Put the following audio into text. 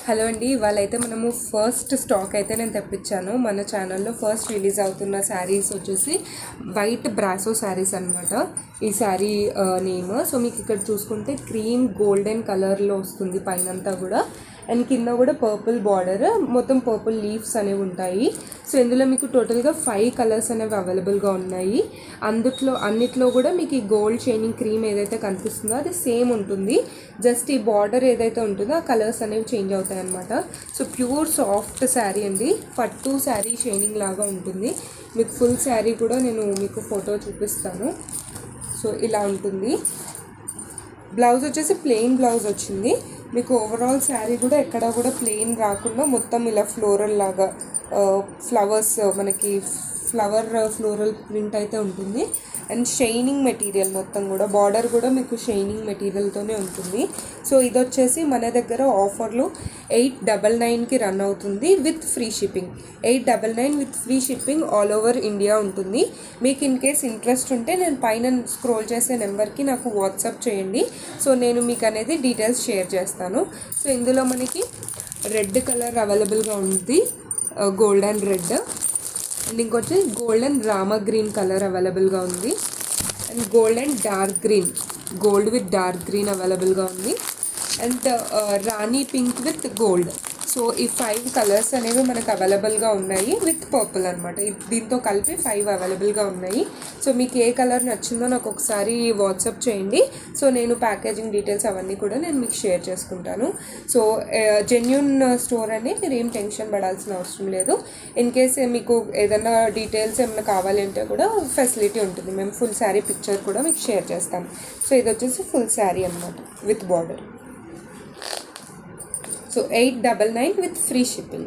Hello అండి, ఇవాళైతే మనము first stock అయితే నేను తెప్పించాను. మన ఛానల్లో ఫస్ట్ రిలీజ్ అవుతున్న శారీస్ వచ్చేసి వైట్ బ్రాసో శారీస్ అనమాట. ఈ శారీ నేమ్. సో మీకు ఇక్కడ చూసుకుంటే క్రీమ్ గోల్డెన్ కలర్లో వస్తుంది పైనంతా కూడా, అండ్ కింద కూడా పర్పుల్ బార్డర్, మొత్తం పర్పుల్ లీవ్స్ అనేవి ఉంటాయి. సో ఇందులో మీకు టోటల్గా 5 కలర్స్ అనేవి అవైలబుల్గా ఉన్నాయి. అన్నిట్లో కూడా మీకు ఈ గోల్డ్ షైనింగ్ క్రీమ్ ఏదైతే కనిపిస్తుందో అది సేమ్ ఉంటుంది. జస్ట్ ఈ బార్డర్ ఏదైతే ఉంటుందో ఆ కలర్స్ అనేవి చేంజ్ అవుతాయి అన్నమాట. సో ప్యూర్ సాఫ్ట్ శారీ అండి, పట్టు శారీ షైనింగ్ లాగా ఉంటుంది. మీకు ఫుల్ శారీ కూడా నేను మీకు ఫోటో చూపిస్తాను. సో ఇలా ఉంటుంది. బ్లౌజ్ వచ్చేసి ప్లెయిన్ బ్లౌజ్ వచ్చింది. మీకు ఓవరాల్ శారీ కూడా ఎక్కడ కూడా ప్లెయిన్ రాకుండా మొత్తం ఇలా ఫ్లోరల్ లాగా ఫ్లవర్స్, మనకి ఫ్లోరల్ ప్రింట్ అయితే ఉంటుంది. అండ్ షైనింగ్ మెటీరియల్ మొత్తం కూడా, బార్డర్ కూడా మీకు షైనింగ్ మెటీరియల్తోనే ఉంటుంది. సో ఇది వచ్చేసి మన దగ్గర ఆఫర్లో 899కి రన్ అవుతుంది with free shipping. 899 with free shipping all over India ఉంటుంది. మీకు ఇన్ కేస్ ఇంట్రెస్ట్ ఉంటే నేను పైన స్క్రోల్ చేసే నెంబర్కి నాకు వాట్సాప్ చేయండి. సో నేను మీకు అనేది డీటెయిల్స్ షేర్ చేస్తాను. సో ఇందులో మనకి రెడ్ కలర్ అవైలబుల్గా ఉంది, గోల్డ్ అండ్ రెడ్. అండ్ ఇంకొచ్చి gold and Rama green colour అవైలబుల్గా ఉంది. And gold and dark green, gold with dark green అవైలబుల్గా ఉంది. And Rani pink with gold. So ఈ 5 కలర్స్ అనేవి మనకు అవైలబుల్గా ఉన్నాయి విత్ పర్పుల్ అనమాట. దీంతో కలిపి 5 అవైలబుల్గా ఉన్నాయి. సో మీకు ఏ కలర్ నచ్చిందో నాకు ఒకసారి వాట్సాప్ చేయండి. సో నేను ప్యాకేజింగ్ డీటెయిల్స్ అవన్నీ కూడా నేను మీకు షేర్ చేసుకుంటాను. సో జెన్యూన్ స్టోర్ అని మీరు ఏం టెన్షన్ పడాల్సిన అవసరం లేదు. ఇన్ కేస్ మీకు ఏదైనా డీటెయిల్స్ ఏమైనా కావాలంటే కూడా ఫెసిలిటీ ఉంటుంది. మేము ఫుల్ శారీ పిక్చర్ కూడా మీకు షేర్ చేస్తాం. సో ఇది వచ్చేసి ఫుల్ శారీ అనమాట with border. So 899 with free shipping.